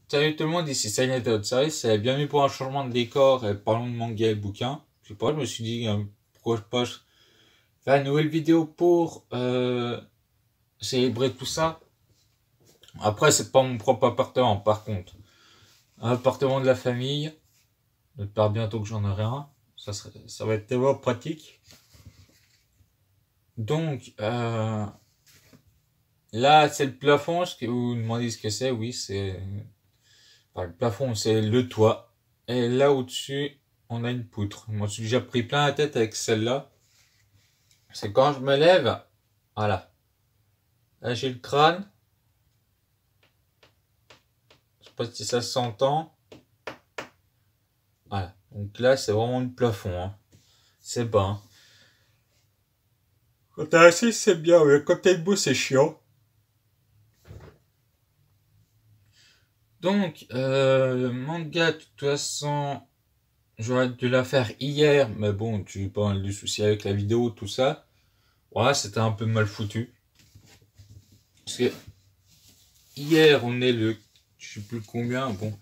Salut tout le monde, ici Silent Outside, c'est bienvenue pour un changement de décor et parlons de manga et bouquins. Je sais pas, je me suis dit pourquoi pas faire une nouvelle vidéo pour célébrer tout ça. Après, c'est pas mon propre appartement par contre. Un appartement de la famille, j'espère bientôt que j'en aurai un. Ça va être tellement pratique. Donc, là, c'est le plafond, ce que vous me demandez ce que c'est, oui, c'est... Enfin, le plafond, c'est le toit. Et là au-dessus, on a une poutre. Moi, j'ai déjà pris plein la tête avec celle-là. C'est quand je me lève, voilà. Là, j'ai le crâne. Je sais pas si ça s'entend. Voilà. Donc là, c'est vraiment le plafond. Hein. C'est bas. Hein. Quand t'es assis, c'est bien, mais quand t'es debout, c'est chiant. Donc, le manga, de toute façon, j'aurais dû la faire hier, mais bon, j'ai eu pas mal de soucis avec la vidéo, tout ça. Voilà, c'était un peu mal foutu. Parce que hier, on est le... Je sais plus combien, bon.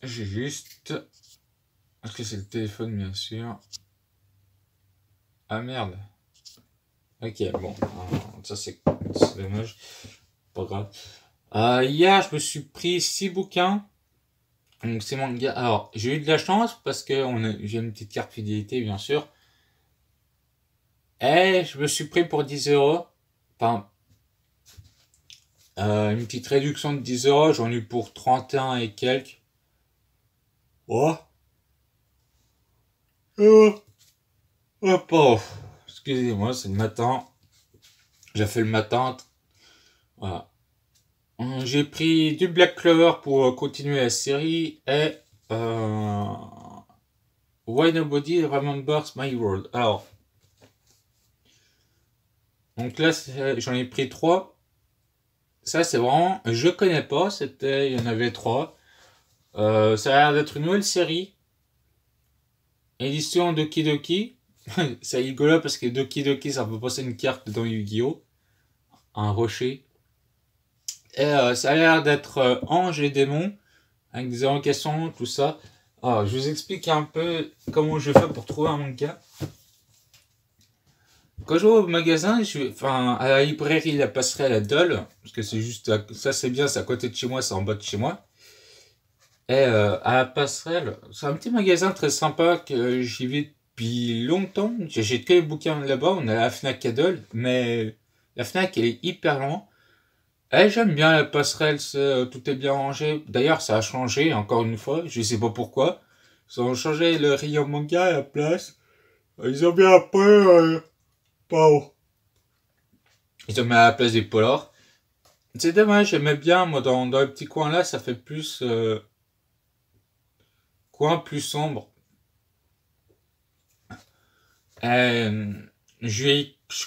J'ai juste... Est-ce que c'est le téléphone, bien sûr? Ah merde. Ok, bon. Ça, c'est dommage. Pas grave. Hier, je me suis pris 6 bouquins. Donc, c'est mon gars. Alors, j'ai eu de la chance parce que j'ai une petite carte fidélité, bien sûr. Et je me suis pris pour 10 €. Enfin, une petite réduction de 10 €. J'en ai eu pour 31 et quelques. Oh. Oh, pauvre. Excusez-moi, c'est le matin. J'ai fait le matin. Voilà. J'ai pris du Black Clover pour continuer la série et Why Nobody Remembers My World. Alors, donc là, j'en ai pris 3. Ça, c'est vraiment, je connais pas. Il y en avait 3. Ça a l'air d'être une nouvelle série. Édition Doki Doki. C'est rigolo parce que Doki Doki, ça peut passer une carte dans Yu-Gi-Oh! Un rocher. Et ça a l'air d'être ange et démon, avec des invocations, tout ça. Alors, je vous explique un peu comment je fais pour trouver un manga. Quand je vais au magasin, enfin, à la librairie La Passerelle à Dole, parce que c'est juste, ça c'est bien, c'est à côté de chez moi, c'est en bas de chez moi. Et à la Passerelle, c'est un petit magasin très sympa que j'y vais depuis longtemps. J'achète que les bouquins là-bas, on a la Fnac à Dole, mais la Fnac elle est hyper loin. Eh, j'aime bien la passerelle, tout est bien rangé. D'ailleurs, ça a changé, encore une fois, je sais pas pourquoi. Ils ont changé le rayon manga à la place. Ils ont mis après, pardon. Ils ont mis à la place des polars. C'est dommage, j'aimais bien, moi, dans le petit coin là, ça fait plus, coin plus sombre. Euh, je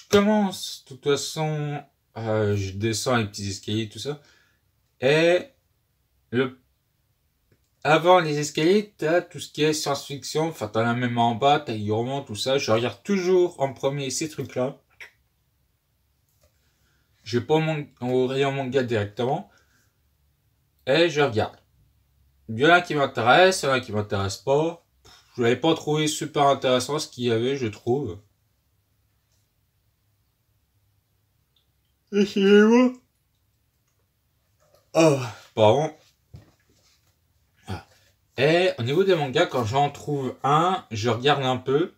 commence, de toute façon, je descends les petits escaliers, tout ça. Et le Avant les escaliers, t'as tout ce qui est science-fiction, enfin t'en as même en bas, t'as Hurlement, tout ça. Je regarde toujours en premier ces trucs-là. Je vais pas au rayon manga directement. Et je regarde. Il y en a qui m'intéressent, il y en a qui m'intéressent pas. Je l'avais pas trouvé super intéressant ce qu'il y avait, je trouve. Excusez-moi. Oh, pardon. Et au niveau des mangas, quand j'en trouve un, je regarde un peu.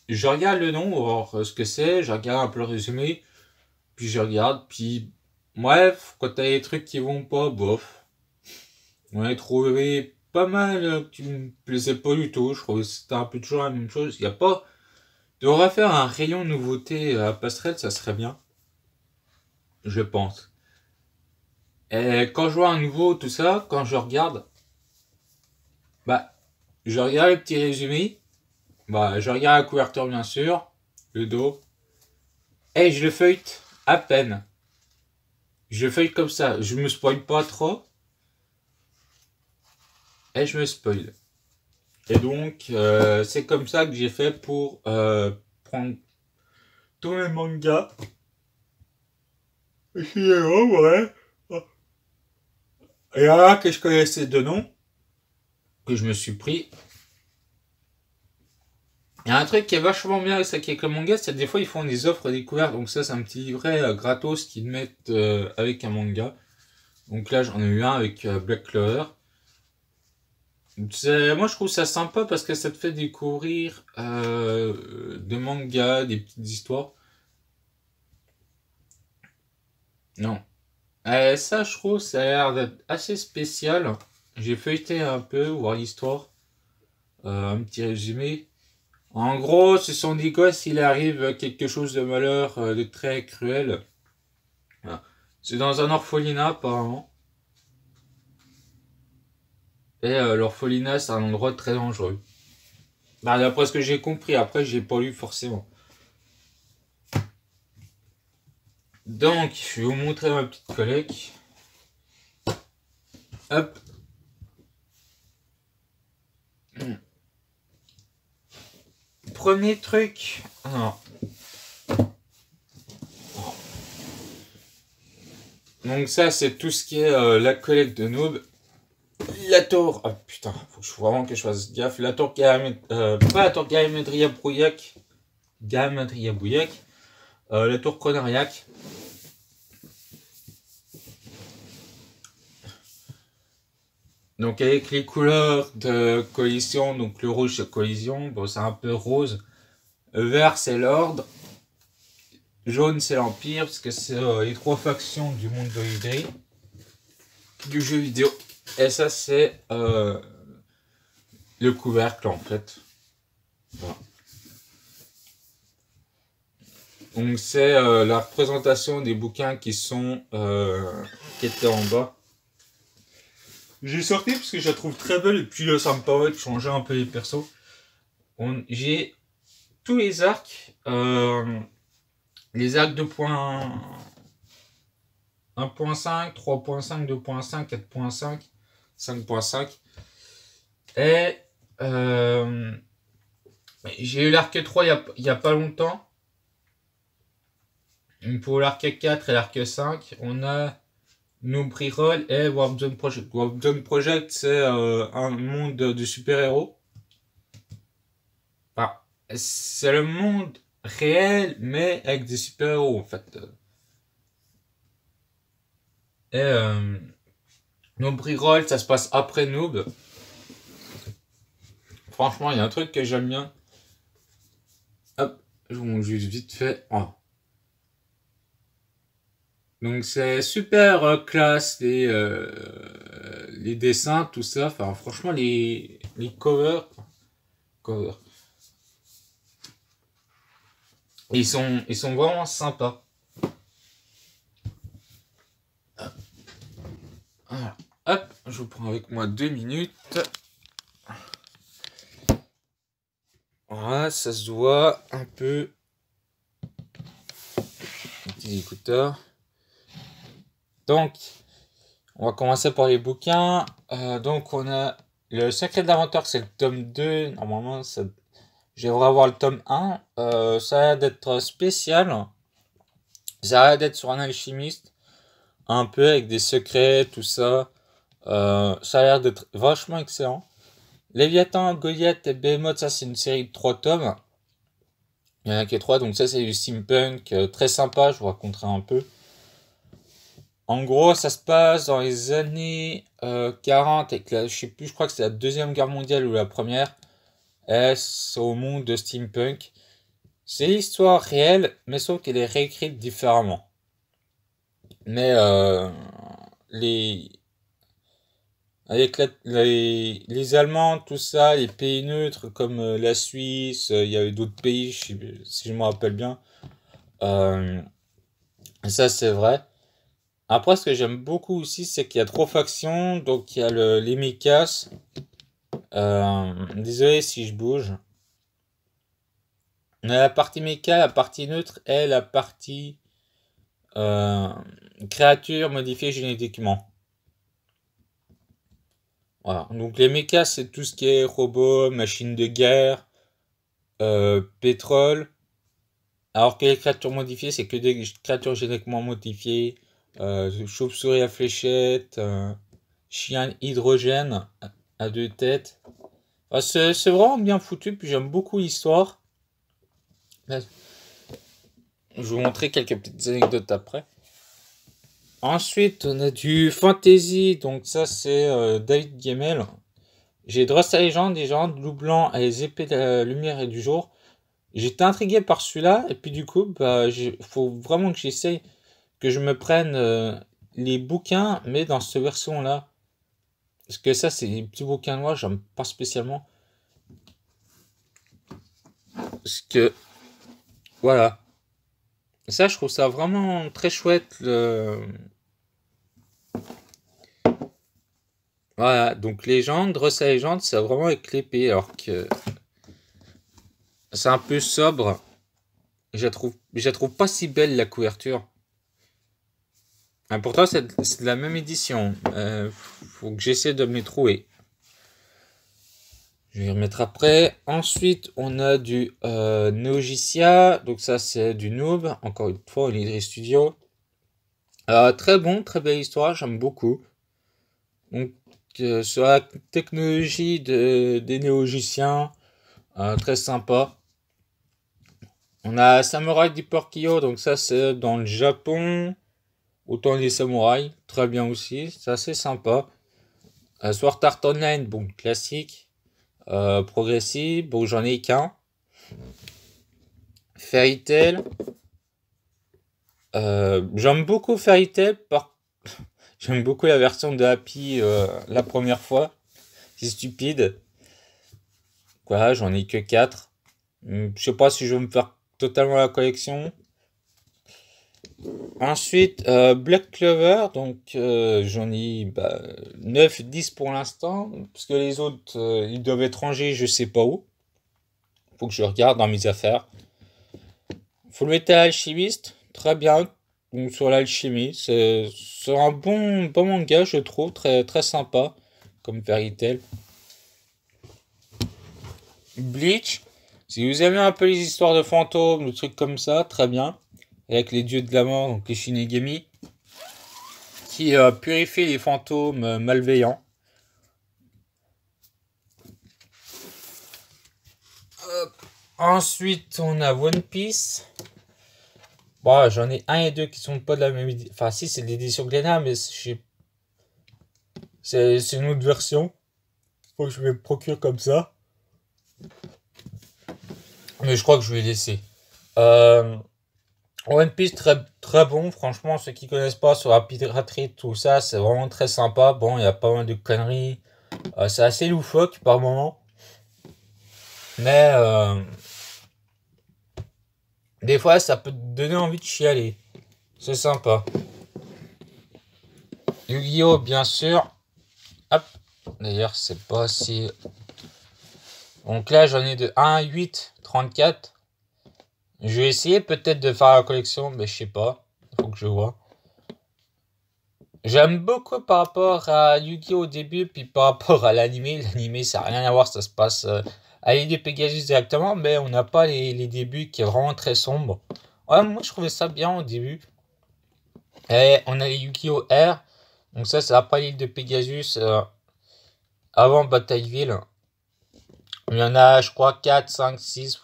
Je regarde le nom, voir ce que c'est, je regarde un peu le résumé. Puis je regarde, puis bref, quand t'as des trucs qui vont pas, bof. On a trouvé pas mal qui me plaisaient pas du tout. Je trouvais que c'était un peu toujours la même chose. Il y a pas de refaire un rayon nouveauté à passerelle, ça serait bien. Je pense. Et quand je vois un nouveau, tout ça, quand je regarde, bah, je regarde les petits résumés. Bah, je regarde la couverture bien sûr, le dos. Et je le feuillete à peine. Je le feuillete comme ça. Je me spoil pas trop. Et je me spoil. Et donc, c'est comme ça que j'ai fait pour prendre tous mes mangas. Excusez-moi, ouais. Et là, que je connaissais de nom, que je me suis pris. Il y a un truc qui est vachement bien avec le manga, c'est que des fois ils font des offres découvertes. Donc ça, c'est un petit livret gratos qu'ils mettent avec un manga. Donc là, j'en ai eu un avec Black Clover. Moi, je trouve ça sympa parce que ça te fait découvrir des mangas, des petites histoires. Non. Ça, je trouve, ça a l'air d'être assez spécial. J'ai feuilleté un peu, voir l'histoire. Un petit résumé. En gros, ce sont des gosses, il arrive quelque chose de malheur, de très cruel. Voilà. C'est dans un orphelinat, apparemment. Et l'orphelinat, c'est un endroit très dangereux. Bah, d'après ce que j'ai compris, après, j'ai pas lu forcément. Donc, je vais vous montrer ma petite collecte. Hop. Premier truc. Alors. Donc ça, c'est tout ce qui est la collecte de noob. La tour. Ah putain, faut vraiment que je fasse gaffe. La tour pas la tour Gamédria Brouillac. Gamédria Brouillac. La tour Conariac. Donc avec les couleurs de coalition, donc le rouge c'est coalition, bon c'est un peu rose. Le vert c'est l'ordre. Jaune c'est l'empire, parce que c'est les trois factions du monde de l'idée. Du jeu vidéo. Et ça c'est le couvercle en fait. Voilà. Donc c'est la représentation des bouquins qui étaient en bas. J'ai sorti parce que je la trouve très belle et puis ça me permet de changer un peu les persos. J'ai tous les arcs 2.1.5, 3.5, 2.5, 4.5, 5.5. Et j'ai eu l'arc 3 il y a pas longtemps. Pour l'arc 4 et l'arc 5, on a Noob Reroll et Warp Zone Project. Warp Zone Project, c'est un monde de super-héros. Enfin, c'est le monde réel, mais avec des super-héros, en fait. Et Noob Reroll, ça se passe après Noob. Franchement, il y a un truc que j'aime bien. Hop, je vous montre juste vite fait. Oh. Donc c'est super classe, les dessins, tout ça. Enfin, franchement, les covers. Ils sont vraiment sympas. Voilà. Hop, je vous prends avec moi 2 minutes. Voilà, ça se voit un peu. Petits écouteurs. Donc, on va commencer par les bouquins. Donc, on a le Secret de l'Inventeur, c'est le tome 2. Normalement, j'aimerais avoir le tome 1. Ça a l'air d'être spécial. Ça a l'air d'être sur un alchimiste. Un peu avec des secrets, tout ça. Ça a l'air d'être vachement excellent. Léviathan, Goliath et Behemoth, ça c'est une série de 3 tomes. Il y en a que 3, donc ça c'est du steampunk très sympa, je vous raconterai un peu. En gros, ça se passe dans les années 40, avec je sais plus, je crois que c'est la deuxième guerre mondiale ou la première. Et c'est au monde de steampunk. C'est l'histoire réelle, mais sauf qu'elle est réécrite différemment. Mais avec les Allemands, tout ça, les pays neutres comme la Suisse, il y avait d'autres pays, si je me rappelle bien. Ça, c'est vrai. Après, ce que j'aime beaucoup aussi, c'est qu'il y a 3 factions. Donc, il y a les Mechas. Désolé si je bouge. On a la partie méca, la partie neutre et la partie créature modifiée génétiquement. Voilà. Donc les mechas, c'est tout ce qui est robots, machines de guerre, pétrole. Alors que les créatures modifiées, c'est que des créatures génétiquement modifiées. Chauve-souris à fléchette. chien hydrogène à deux têtes. Enfin, c'est vraiment bien foutu, puis j'aime beaucoup l'histoire. Là, je vais vous montrer quelques petites anecdotes après. Ensuite, on a du fantasy, donc ça c'est David Gemmell. J'ai Dress Legend, des gens loup blanc et les épées de la lumière et du jour. J'étais intrigué par celui-là, et puis du coup, bah, faut vraiment que j'essaye, que je me prenne les bouquins, mais dans cette version-là. Parce que ça, c'est des petits bouquins noirs, j'aime pas spécialement. Parce que, voilà. Ça, je trouve ça vraiment très chouette. Voilà, donc légende, Dress Legend, c'est vraiment avec l'épée, alors que c'est un peu sobre. Je la trouve pas si belle, la couverture. Pourtant, c'est de la même édition. Faut que j'essaie de me les trouver. Je vais y remettre après. Ensuite, on a du Neogicia. Donc ça, c'est du Noob. Encore une fois, Olydri Studio. Très bon, très belle histoire. J'aime beaucoup. Donc, sur la technologie des néogiciens. Très sympa. On a Samurai Deeper Kyo. Donc ça, c'est dans le Japon. Autant les samouraïs. Très bien aussi. C'est assez sympa. Sword Art Online. Bon, classique. Progressive, bon j'en ai qu'un. Fairy Tail. J'aime beaucoup Fairy Tail. J'aime beaucoup la version de Happy la première fois. C'est stupide. Voilà, j'en ai que 4. Je sais pas si je vais me faire totalement la collection. Ensuite, Black Clover. Donc j'en ai 9-10 pour l'instant. Parce que les autres, ils doivent être rangés je sais pas où. Faut que je regarde dans mes affaires. Fullmetal Alchemist, très bien. Donc, sur l'alchimie, c'est un bon manga, je trouve, très, très sympa, comme Fairy Tail. Bleach, si vous aimez un peu les histoires de fantômes, des trucs comme ça, très bien. Avec les dieux de la mort, donc les Shinigami, qui purifient les fantômes malveillants. Ensuite, on a One Piece. Bon, j'en ai un et deux qui sont pas de la même édition. Enfin, si, c'est l'édition Glénat, mais c'est une autre version. Faut que je me le procure comme ça. Mais je crois que je vais laisser. One Piece, très, très bon. Franchement, ceux qui connaissent pas sur la piraterie, tout ça, c'est vraiment très sympa. Bon, il y a pas mal de conneries. C'est assez loufoque par moment. Mais des fois, ça peut te donner envie de chialer. C'est sympa. Yu-Gi-Oh, bien sûr. Hop. D'ailleurs, c'est pas si... Donc là, j'en ai de 1 à 8, 34. Je vais essayer peut-être de faire la collection, mais je sais pas. Faut que je vois. J'aime beaucoup par rapport à Yu-Gi-Oh au début, puis par rapport à l'anime. L'anime, ça n'a rien à voir, ça se passe à l'île de Pegasus directement, mais on n'a pas les débuts qui est vraiment très sombre. Ouais, moi je trouvais ça bien au début. Et on a les Yu-Gi-Oh R. Donc ça, c'est après l'île de Pegasus, avant Batailleville. Il y en a, je crois, 4, 5, 6.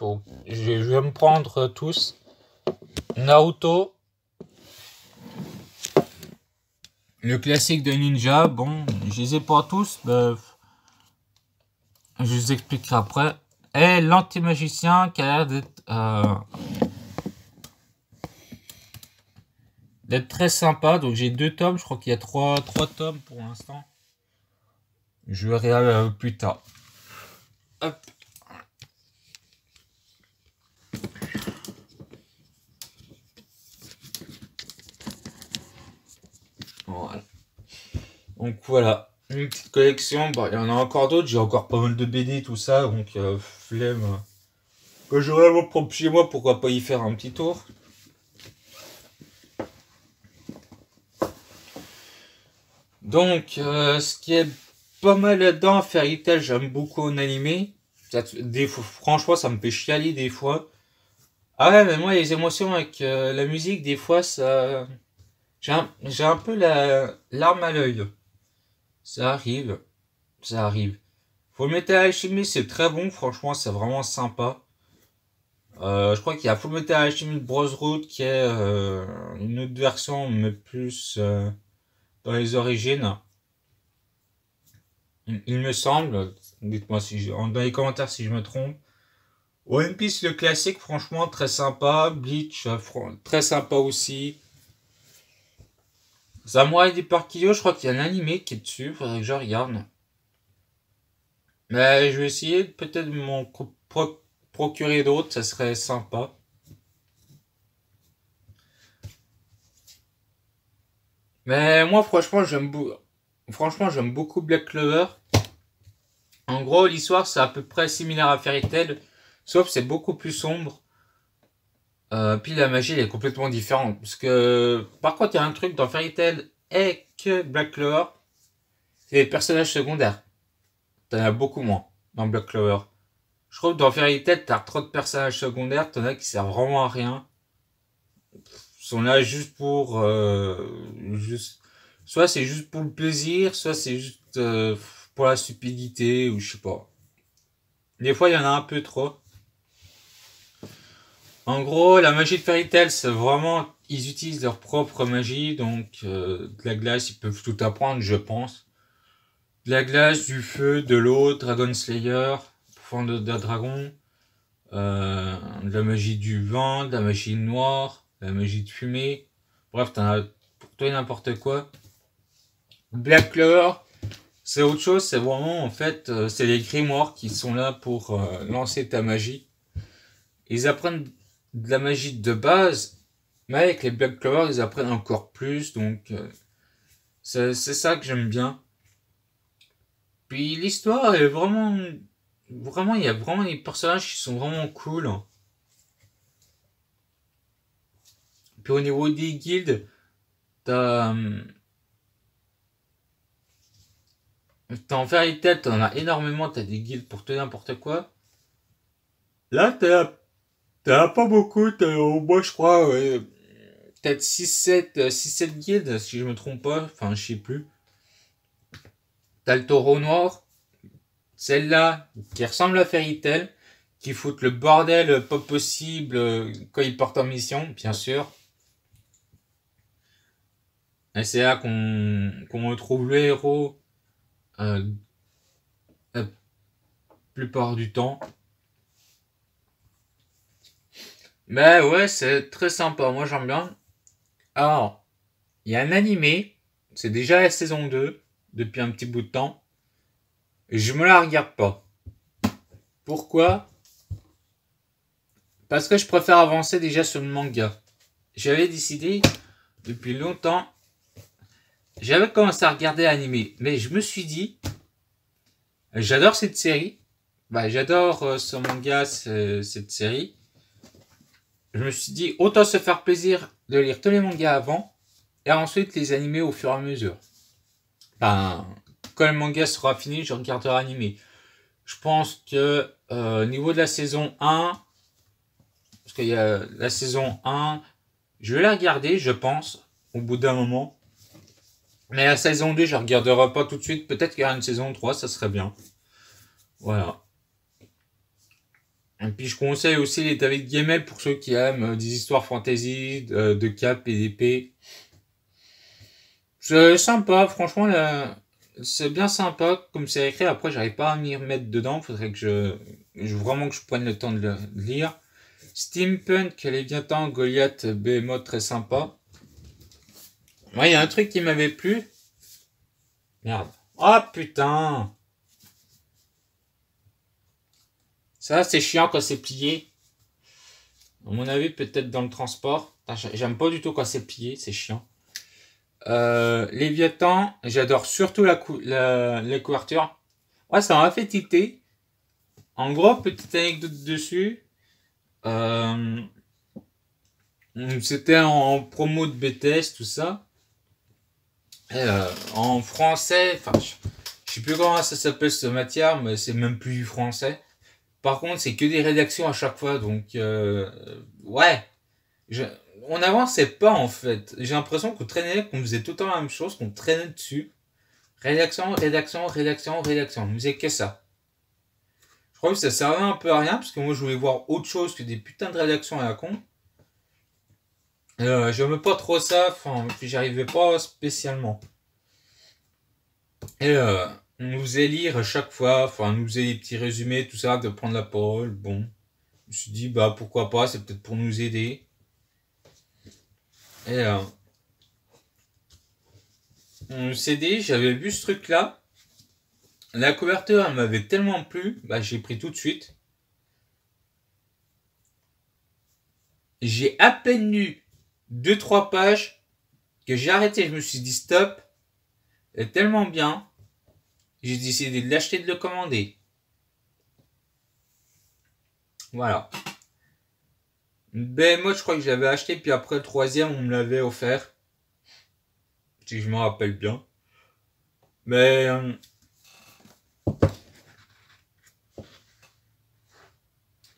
Je vais me prendre tous. Naruto. Le classique de Ninja. Bon, je les ai pas tous. Je vous expliquerai après. Et l'anti-magicien qui a l'air d'être très sympa. Donc j'ai 2 tomes. Je crois qu'il y a 3 tomes pour l'instant. Je verrai plus tard. Hop. Voilà. Donc voilà, une petite collection. Il y en a encore d'autres. J'ai encore pas mal de BD, tout ça. Donc flemme. Quand j'aurai mon propre chez moi, pourquoi pas y faire un petit tour. Donc, ce qui est pas mal là-dedans, Fairy Tail, j'aime beaucoup en animé. Franchement, ça me fait chialer des fois. Ah ouais, mais moi, les émotions avec la musique, des fois, ça... J'ai un peu la larme à l'œil. Ça arrive. Ça arrive. Fullmetal Alchemist, c'est très bon. Franchement, c'est vraiment sympa. Je crois qu'il y a Fullmetal Alchemist Brotherhood qui est une autre version, mais plus dans les origines. Il me semble. Dites-moi dans les commentaires si je me trompe. One Piece, le classique, franchement, très sympa. Bleach, très sympa aussi. Samurai Deeper Kyo, je crois qu'il y a un animé qui est dessus. Faudrait que je regarde. Mais je vais essayer peut-être de m'en procurer d'autres. Ça serait sympa. Mais moi, franchement, j'aime beaucoup Black Clover. En gros, l'histoire, c'est à peu près similaire à Fairy Tail. Sauf c'est beaucoup plus sombre. Puis la magie, elle est complètement différente. Parce que, par contre, il y a un truc dans Fairy Tail et que Black Clover, c'est les personnages secondaires. T'en as beaucoup moins dans Black Clover. Je trouve que dans Fairy Tail, t'as trop de personnages secondaires, t'en as qui servent vraiment à rien. Ils sont là juste pour... soit c'est juste pour le plaisir, soit c'est juste pour la stupidité, ou je sais pas. Des fois, il y en a un peu trop. En gros, la magie de Fairy Tail, c'est vraiment... Ils utilisent leur propre magie, donc de la glace, ils peuvent tout apprendre, je pense. De la glace, du feu, de l'eau, Dragon Slayer, fondeur de dragon, de la magie du vent, de la magie noire, de la magie de fumée. Bref, t'en as pour toi n'importe quoi. Black Clover, c'est autre chose, c'est vraiment en fait, c'est les grimoires qui sont là pour lancer ta magie. Ils apprennent de la magie de base, mais avec les Black Clover, ils apprennent encore plus, donc c'est ça que j'aime bien. Puis l'histoire est vraiment, vraiment, il y a vraiment des personnages qui sont vraiment cool. Puis au niveau des guildes, t'as, en Fairy Tail, t'en as énormément, t'as des guildes pour tout et n'importe quoi. Là, t'as pas beaucoup, t'as au moins, je crois, ouais, peut-être 6-7 guildes, si je me trompe pas, enfin, je sais plus. T'as le taureau noir, celle-là, qui ressemble à Fairy Tail, qui fout le bordel pas possible quand il part en mission, bien sûr. Et c'est là qu'on retrouve le héros la plupart du temps. Mais ouais, c'est très sympa, moi j'aime bien. Alors, il y a un animé, c'est déjà la saison 2, depuis un petit bout de temps. Et je me la regarde pas. Pourquoi? Parce que je préfère avancer déjà sur le manga. J'avais décidé depuis longtemps, j'avais commencé à regarder l'animé, mais je me suis dit, j'adore cette série, j'adore ce manga, cette série. Je me suis dit, autant se faire plaisir de lire tous les mangas avant, et ensuite les animés au fur et à mesure. Quand le manga sera fini, je regarderai l'animé. Je pense que au niveau de la saison 1, parce qu'il y a la saison 1, je vais la regarder, je pense, au bout d'un moment. Mais la saison 2, je ne regarderai pas tout de suite. Peut-être qu'il y aura une saison 3, ça serait bien. Voilà. Et puis je conseille aussi les David Gemmell pour ceux qui aiment des histoires fantasy, de cap et d'épée. C'est sympa, franchement, c'est bien sympa comme c'est écrit. Après, j'arrive pas à m'y remettre dedans. Faudrait que vraiment que je prenne le temps de le lire. Steampunk, Léviathan, Goliath, Behemoth, très sympa. Ouais, il y a un truc qui m'avait plu. Merde. Oh putain. Ça, c'est chiant quand c'est plié. À mon avis, peut-être dans le transport. J'aime pas du tout quand c'est plié, c'est chiant. Léviathan, j'adore surtout la couverture. Ouais, ça m'a fait tilter. En gros, petite anecdote dessus. C'était en promo de BTS, tout ça. Et, en français, enfin, je sais plus comment ça s'appelle cette matière, mais c'est même plus du français. Par contre, c'est que des rédactions à chaque fois, donc ouais. On n'avançait pas en fait. J'ai l'impression qu'on faisait tout le temps la même chose, qu'on traînait dessus. Rédaction, rédaction, rédaction, rédaction. Vous savez que ça. Je crois que ça servait un peu à rien, parce que moi je voulais voir autre chose que des putains de rédactions à la con. J'aimais pas trop ça, enfin, puis j'arrivais pas spécialement. Et on nous faisait lire à chaque fois, enfin, on nous faisait des petits résumés, tout ça, de prendre la parole. Bon, je me suis dit, bah pourquoi pas, c'est peut-être pour nous aider. Et on s'est dit, j'avais vu ce truc-là. La couverture, elle m'avait tellement plu, bah j'ai pris tout de suite. J'ai à peine lu 2-3 pages que j'ai arrêté, je me suis dit stop, c'est tellement bien, j'ai décidé de l'acheter et de le commander. Voilà. Ben moi je crois que j'avais acheté, puis après le troisième on me l'avait offert, si je me rappelle bien. Mais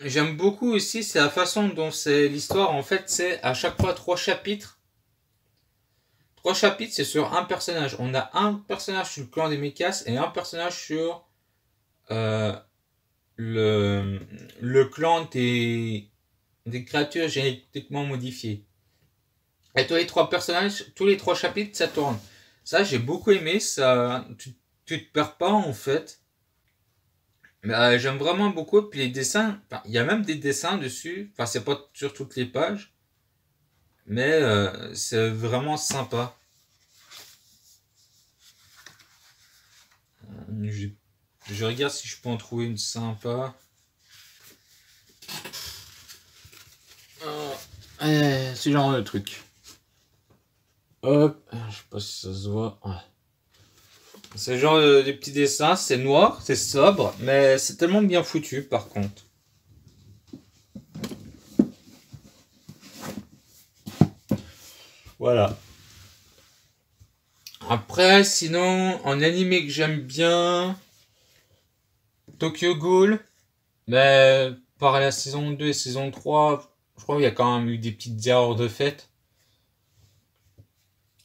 j'aime beaucoup aussi, c'est la façon dont c'est l'histoire. En fait, c'est à chaque fois 3 chapitres. 3 chapitres, c'est sur un personnage. On a un personnage sur le clan des Mechas et un personnage sur euh, le clan des créatures génétiquement modifiées. Et tous les 3 personnages, tous les 3 chapitres, ça tourne. Ça, j'ai beaucoup aimé. Ça, tu te perds pas en fait. J'aime vraiment beaucoup. Puis les dessins, il y a même des dessins dessus. Enfin, c'est pas sur toutes les pages, mais c'est vraiment sympa. Je, je regarde si je peux en trouver une sympa. C'est genre de truc. Hop, je sais pas si ça se voit. Ouais. C'est genre des petits dessins, c'est noir, c'est sobre, mais c'est tellement bien foutu par contre. Voilà. Après, sinon, en animé que j'aime bien, Tokyo Ghoul, mais par la saison 2 et saison 3, je crois qu'il y a quand même eu des petites erreurs de fait.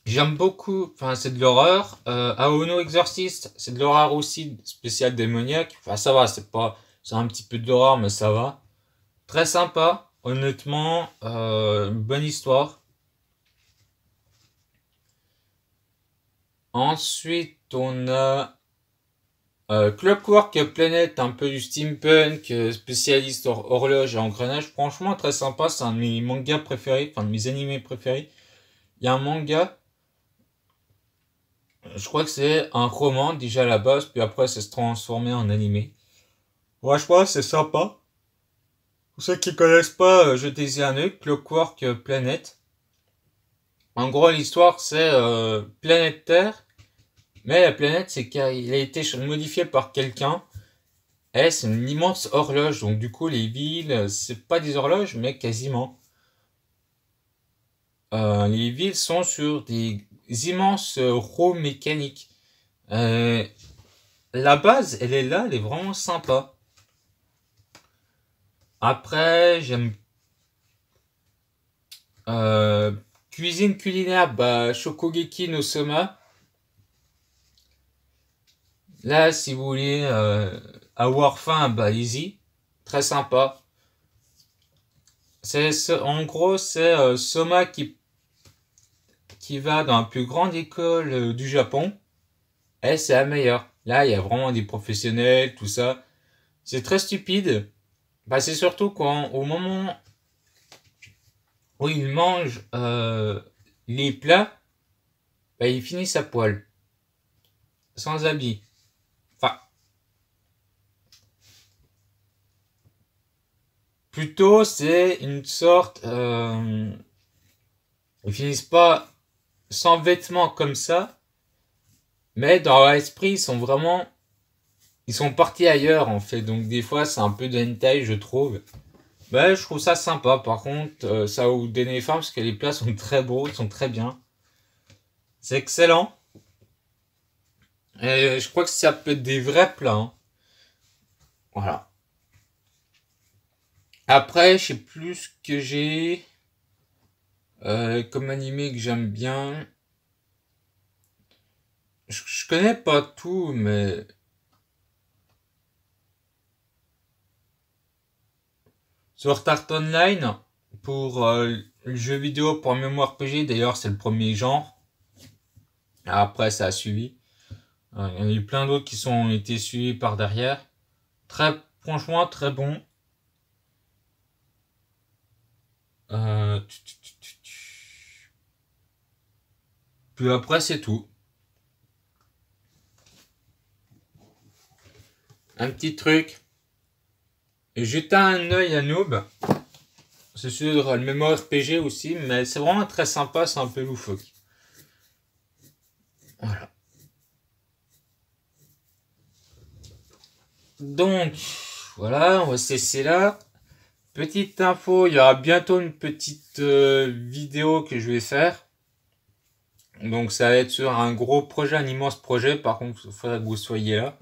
J'aime beaucoup, enfin c'est de l'horreur. Aono Exorcist, c'est de l'horreur aussi, spécial démoniaque. Enfin ça va, c'est un petit peu de l'horreur, mais ça va. Très sympa, honnêtement, bonne histoire. Ensuite, on a Clockwork Planet, un peu du steampunk, spécialiste horloge et engrenage. Franchement, très sympa, c'est un de mes mangas préférés, enfin de mes animés préférés. Il y a un manga, je crois que c'est un roman déjà à la base, puis après c'est se transformé en animé. Ouais, je crois c'est sympa. Pour ceux qui connaissent pas, jetez-y un œil, Clockwork Planet. En gros, l'histoire c'est planète Terre, mais la planète c'est qu'il a été modifié par quelqu'un. Et c'est une immense horloge, donc du coup les villes, c'est pas des horloges, mais quasiment. Les villes sont sur des immenses roues mécaniques. Euh, la base, elle est là, elle est vraiment sympa. Après, j'aime cuisine culinaire, bah Shokugeki no Soma. Là, si vous voulez avoir faim, bah easy, très sympa. En gros, c'est Soma qui va dans la plus grande école du Japon. Et c'est la meilleure. Là, il y a vraiment des professionnels, tout ça. C'est très stupide. Bah, c'est surtout quand, au moment où il mange les plats, bah, il finit à poil. Sans habit. Enfin, plutôt, c'est une sorte... ils finissent pas sans vêtements comme ça. Mais dans l'esprit, ils sont partis ailleurs, en fait. Donc, des fois, c'est un peu de hentai, je trouve. Bah, je trouve ça sympa. Par contre, ça vous donner faim parce que les plats sont très beaux, ils sont très bien. C'est excellent. Et je crois que ça peut être des vrais plats, hein. Voilà. Après, je sais plus ce que j'ai comme animé que j'aime bien. Je connais pas tout, mais Sword Art Online, pour le jeu vidéo pour MMORPG, d'ailleurs c'est le premier genre. Après ça a suivi. Il y en a eu plein d'autres qui sont été suivis par derrière. Franchement, très bon. Euh, Puis après, c'est tout. Un petit truc. Jeter un œil à Noob. C'est sur le MMORPG aussi, mais c'est vraiment très sympa, c'est un peu loufoque. Voilà. Donc, voilà, on va cesser là. Petite info, il y aura bientôt une petite vidéo que je vais faire. Donc ça va être sur un gros projet, un immense projet. Par contre, il faudra que vous soyez là.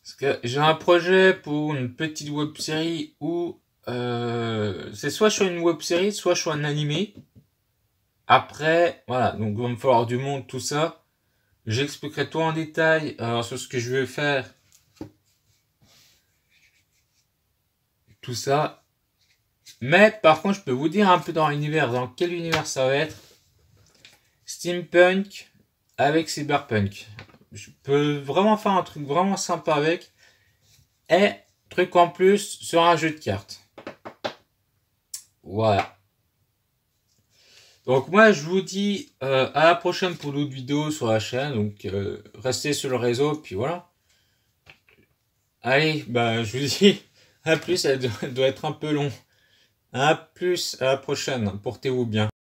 Parce que j'ai un projet pour une petite web série où c'est soit sur une web série, soit sur un animé. Après, voilà, donc il va me falloir du monde, tout ça. J'expliquerai tout en détail sur ce que je vais faire. Tout ça. Mais par contre, je peux vous dire un peu dans l'univers, dans quel univers ça va être. Steampunk avec Cyberpunk. Je peux vraiment faire un truc vraiment sympa avec. Et truc en plus sur un jeu de cartes. Voilà. Donc moi je vous dis à la prochaine pour d'autres vidéos sur la chaîne. Donc restez sur le réseau. Puis voilà. Allez, bah je vous dis à plus. Elle doit être un peu long. À plus, à la prochaine. Portez-vous bien.